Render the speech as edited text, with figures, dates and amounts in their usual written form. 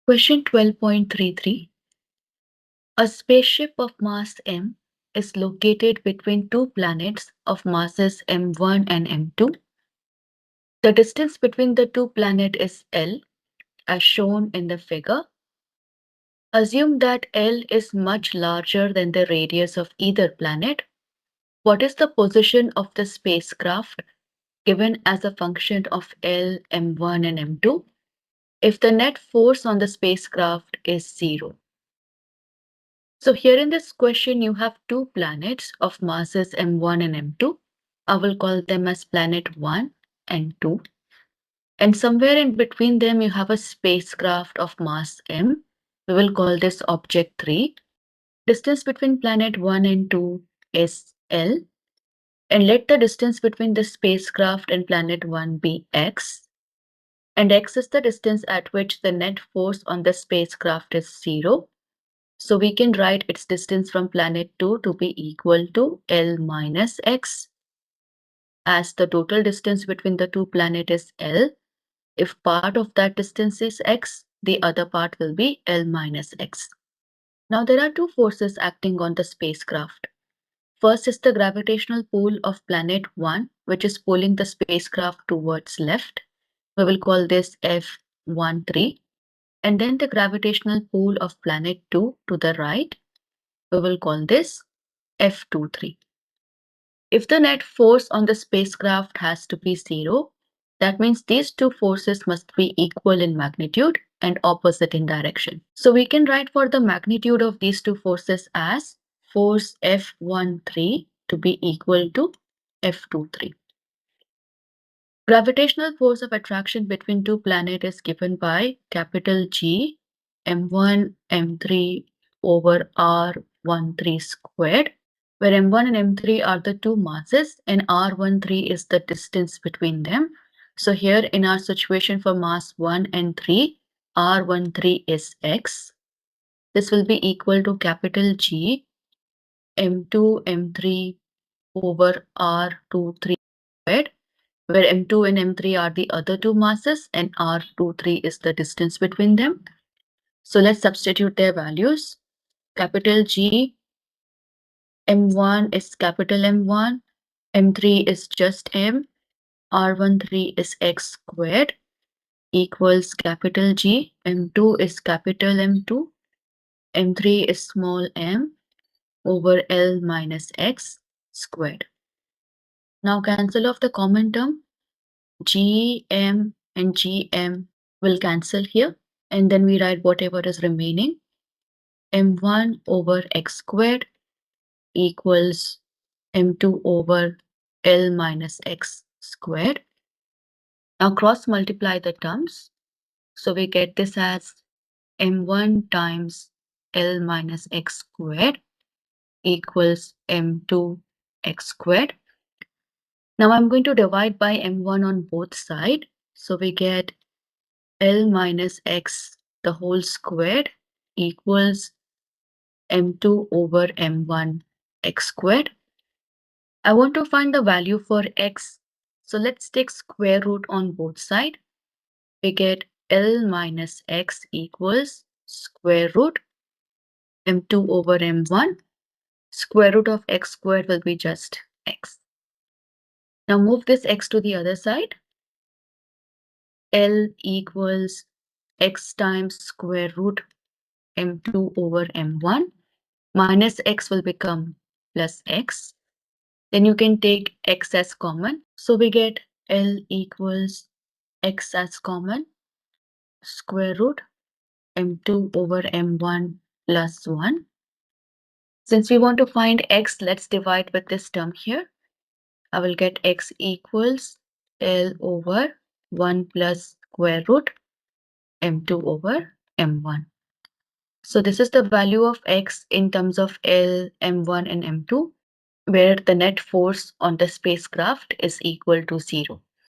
Question 12.33. A spaceship of mass m is located between two planets of masses m1 and m2. The distance between the two planets is L, as shown in the figure. Assume that L is much larger than the radius of either planet. What is the position of the spacecraft given as a function of L, m1 and m2 if the net force on the spacecraft is 0? So here in this question, you have two planets of masses m1 and m2. I will call them as planet 1 and 2. And somewhere in between them, you have a spacecraft of mass m. We will call this object 3. Distance between planet 1 and 2 is L. And let the distance between the spacecraft and planet 1 be x. And x is the distance at which the net force on the spacecraft is 0. So we can write its distance from planet 2 to be equal to L minus x. As the total distance between the two planets is L, if part of that distance is x, the other part will be L minus x. Now there are two forces acting on the spacecraft. First is the gravitational pull of planet 1, which is pulling the spacecraft towards left. We will call this F13. And then the gravitational pull of planet 2 to the right. We will call this F23. If the net force on the spacecraft has to be 0, that means these two forces must be equal in magnitude and opposite in direction. So we can write for the magnitude of these two forces as force F13 to be equal to F23. Gravitational force of attraction between two planets is given by capital G m1 m3 over r13 squared, where m1 and m3 are the two masses and r13 is the distance between them. So here in our situation for mass 1 and 3, r13 is x. This will be equal to capital G m2 m3 over r23 squared, where m2 and m3 are the other two masses and r23 is the distance between them. So let's substitute their values. Capital G, m1 is capital M1, m3 is just m, r13 is x squared equals capital G, m2 is capital M2, m3 is small m over L minus x squared. Now cancel off the common term. Gm and Gm will cancel here, and then we write whatever is remaining. M1 over x squared equals M2 over L minus x squared. Now cross multiply the terms. So we get this as M1 times L minus x squared equals M2 x squared. Now I'm going to divide by M1 on both sides. So we get L minus x the whole squared equals m2 over m1 x squared. I want to find the value for x. So let's take square root on both sides. We get L minus x equals square root m2 over m1. Square root of x squared will be just x. Now move this x to the other side. L equals x times square root m2 over m1 minus x will become plus x. Then you can take x as common. So we get L equals x as common, square root m2 over m1 plus 1. Since we want to find x, let's divide with this term here. I will get x equals L over 1 plus square root m2 over m1. So this is the value of x in terms of L, m1 and m2, where the net force on the spacecraft is equal to 0.